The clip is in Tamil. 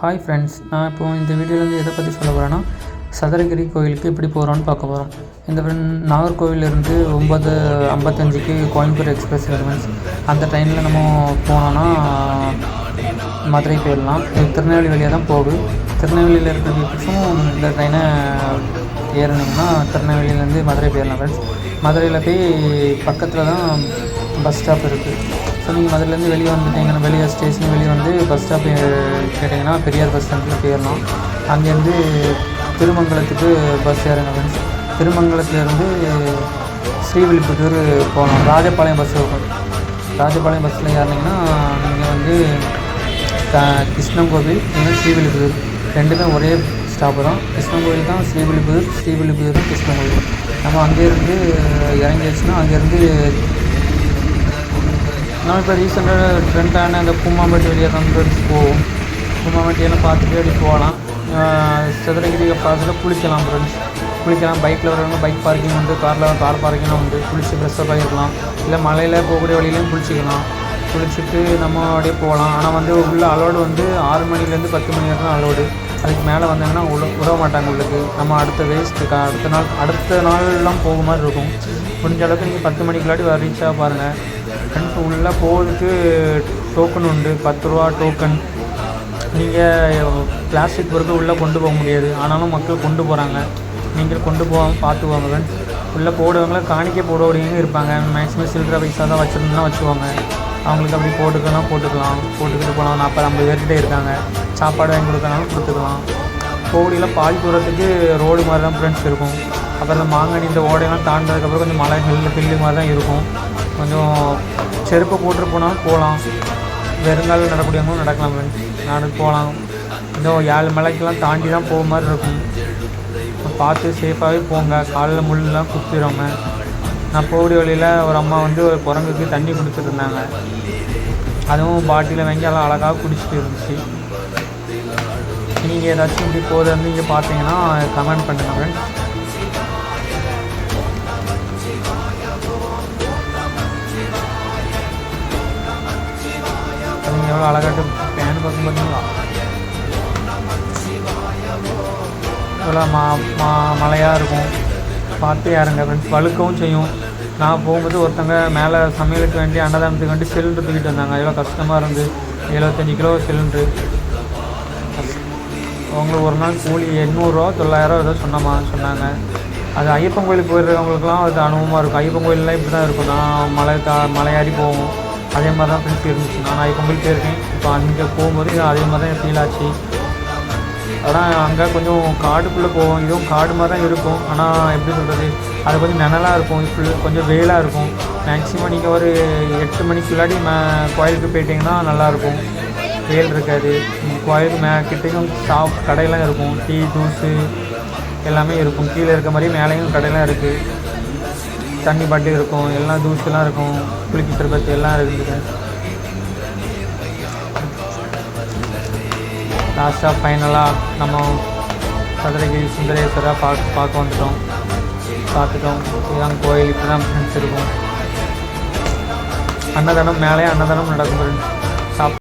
ஹாய் ஃப்ரெண்ட்ஸ், நான் இப்போ இந்த வீடியோவில் எதை பற்றி சொல்ல போகிறேன்னா, சதுரகிரி கோயிலுக்கு எப்படி போகிறோன்னு பார்க்க போகிறோம். இந்த நாகர்கோவிலிருந்து 9:55க்கு கோயம்புத்தூர் எக்ஸ்பிரஸ் ஃப்ரெண்ட்ஸ். அந்த ட்ரெயினில் நம்ம போனோன்னா மதுரை போயிடலாம். இது திருநெல்வேலி வழியாக தான் போகுது. திருநெல்வேலியில் இருக்கிற பீப்புள்ஸும் இந்த ட்ரெயினை ஏறினீங்கன்னா திருநெல்வேலியிலேருந்து மதுரை போயிடலாம் ஃப்ரெண்ட்ஸ். மதுரையில் போய் பக்கத்தில் தான் பஸ் ஸ்டாப் இருக்குது. ஸோ நீங்கள் மதுரையிலேருந்து வெளியே வந்துட்டீங்கன்னா, வெளியே ஸ்டேஷன் வெளியே வந்து பஸ் ஸ்டாப் கேட்டிங்கன்னா பெரியார் பஸ் ஸ்டாண்டில் போயிடலாம். அங்கேருந்து திருமங்கலத்துக்கு பஸ் ஏறுங்க ஃப்ரெண்ட்ஸ். திருமங்கலத்துலேருந்து ஸ்ரீவில்லிபுத்தூர் போகலாம். ராஜபாளையம் பஸ் இருக்கும். ராஜபாளையம் பஸ்ஸில் ஏறினீங்கன்னா நீங்கள் வந்து கிருஷ்ணங்கோவில் இல்லைன்னா ஸ்ரீவில்லிபுத்தூர் ரெண்டுமே ஒரே ஸ்டாப்பு தான். கிருஷ்ணங்கோவில் தான் ஸ்ரீவில்லிபுத்தூர், ஸ்ரீவில்லிபுத்தூர் தான் கிருஷ்ணங்கோவில். நம்ம அங்கேருந்து இறங்கிடுச்சுன்னா அங்கேருந்து நம்ம இப்போ ரீசெண்டாக ட்ரெண்டான அந்த கும்மாம்பட்டி வழியாக தான் போவோம். கும்மாம்பட்டியெல்லாம் பார்த்துட்டு அப்படி போகலாம். சதுரகிரி பார்த்துட்டு குளிக்கலாம் ஃப்ரெண்ட்ஸ். குளிக்கலாம். பைக்கில் வரவங்க பைக் பார்க்கிங் வந்து, கார் பார்க்கிங்லாம் வந்து குளிச்சு ஃப்ரெஷ்ஷப் ஆகிருக்கலாம். இல்லை மலையில் போகக்கூடிய வழியிலையும் குளிச்சிக்கலாம். குளிச்சுட்டு நம்ம அப்படியே போகலாம். ஆனால் வந்து உள்ள அலோடு வந்து 6 மணிலேருந்து 10 மணி வரைக்கும் அலோடு. அதுக்கு மேலே வந்தாங்கன்னா விட மாட்டாங்க உள்ளுக்கு. நம்ம அடுத்த நாள்லாம் போக மாதிரி இருக்கும். முடிஞ்ச அளவுக்கு நீங்கள் 10 மணிக்குள்ளாடி ரீச்சாக பாருங்கள் ஃப்ரெண்ட்ஸ். உள்ளே போகிறதுக்கு டோக்கன் உண்டு, 10 ரூபா டோக்கன். நீங்கள் பிளாஸ்டிக் பொருட்கள் உள்ளே கொண்டு போக முடியாது. ஆனாலும் மக்கள் கொண்டு போகிறாங்க. நீங்கள் கொண்டு போகாமல் பார்த்துக்குவாங்க ஃப்ரெண்ட்ஸ். உள்ளே போடுவாங்கள காணிக்கை போடக்கூடியவங்க இருப்பாங்க. மேக்ஸிமம் சில்லற பைசா தான் வச்சுருந்தா வச்சுக்குவாங்க. அவங்களுக்கு அப்படி போட்டுக்கிட்டு போகலாம். 40-50 பேர்கிட்டே இருக்காங்க. சாப்பாடு வாங்கி கொடுக்கறனாலும் கொடுத்துக்கலாம். கோவிலில் பாதி தூரத்துக்கு ரோடு மாதிரி தான் ஃப்ரெண்ட்ஸ் இருக்கும். அப்புறம் இந்த மாங்கனி இந்த ஓடையெல்லாம் தாண்டதுக்கப்புறம் கொஞ்சம் மலை பில்லு மாதிரி தான் இருக்கும். கொஞ்சம் செருப்பை போட்டு போனாலும் போகலாம். வெறுங்காலில் நடக்கூடியவங்களும் நடக்கலாம் ஃப்ரெண்ட்ஸ். நடந்து போகலாம். இன்னும் 7 மலைக்கெல்லாம் தாண்டி தான் போக மாதிரி இருக்கும். பார்த்து சேஃபாகவே போங்க. காலில் முள்ளெலாம் குத்திடுவாங்க. நான் போகக்கூடிய வழியில் ஒரு அம்மா வந்து ஒரு குரங்குக்கு தண்ணி குடிச்சிட்டு இருந்தாங்க. அதுவும் பாட்டியில் வாங்கி எல்லாம் அழகாக குடிச்சிட்டு இருந்துச்சு. நீங்கள் ஏதாச்சும் இப்படி போகிறது நீங்கள் பார்த்தீங்கன்னா கமெண்ட் பண்ணுங்கள் ஃப்ரெண்ட்ஸ். நீங்கள் எவ்வளோ அழகாட்டு ஃபேன் பார்க்கும் பார்த்தீங்களா? எவ்வளோ மழையாக இருக்கும். பார்த்து யாருங்க ஃப்ரெண்ட்ஸ். வழுக்கவும் செய்யும். நான் போகும்போது ஒருத்தங்க மேலே சமையலுக்கு வேண்டி அன்னதானத்துக்கு வேண்டி சிலிண்டர் தூக்கிட்டு வந்தாங்க. எவ்வளோ கஷ்டமாக இருந்து. 75 கிலோ சிலிண்ட்ரு. அவங்களுக்கு ஒரு நாள் கூலி 800 ரூபா 900 ஏதோ சொன்னாங்க. அது ஐயப்பன் கோயிலுக்கு போயிடுறவங்களுக்குலாம் அது அனுபவமாக இருக்கும். ஐயப்பன் கோயிலெலாம் இப்படி தான் இருக்கும். நான் மலையாடி போவோம். அதே மாதிரி தான் ஃப்ரெண்ட்ஸ் இருந்துச்சு. நான் ஐயப்பன் கோயில் போயிருக்கேன். இப்போ அங்கே போகும்போது அதே மாதிரி தான் ஃபீல் ஆச்சு. ஆனால் அங்கே கொஞ்சம் காடுக்குள்ளே போவோம். இதுவும் காடு மாதிரி தான் இருக்கும். ஆனால் எப்படி சொல்கிறது, அது கொஞ்சம் நிழலாக இருக்கும். கொஞ்சம் வெயிலாக இருக்கும். மேக்ஸிமம் நீங்கள் ஒரு 8 மணிக்குள்ளாடி கோயிலுக்கு போயிட்டிங்கன்னா நல்லாயிருக்கும். வெயில் இருக்காது. கோயிலுக்கு கிட்டேயும் கடையெல்லாம் இருக்கும். டீ ஜூஸு எல்லாமே இருக்கும். கீழே இருக்க மாதிரி மேலேயும் கடையெல்லாம் இருக்குது. தண்ணி பாட்டில் இருக்கும். எல்லாம் ஜூஸ்லாம் இருக்கும். குளிக்கிற பற்றி எல்லாம் இருக்குது. லாஸ்ட்டாக ஃபைனலாக நம்ம சதுரகிரி சுந்தரேஸ்வரா பார்க்க வந்துட்டோம். பார்த்துட்டோம். இதுதான் கோயில். இப்படி தான் ஃப்ரெண்ட்ஸ் இருக்கும். அன்னதானம் மேலே அன்னதானம் நடக்கும் ஃப்ரெண்ட்ஸ்.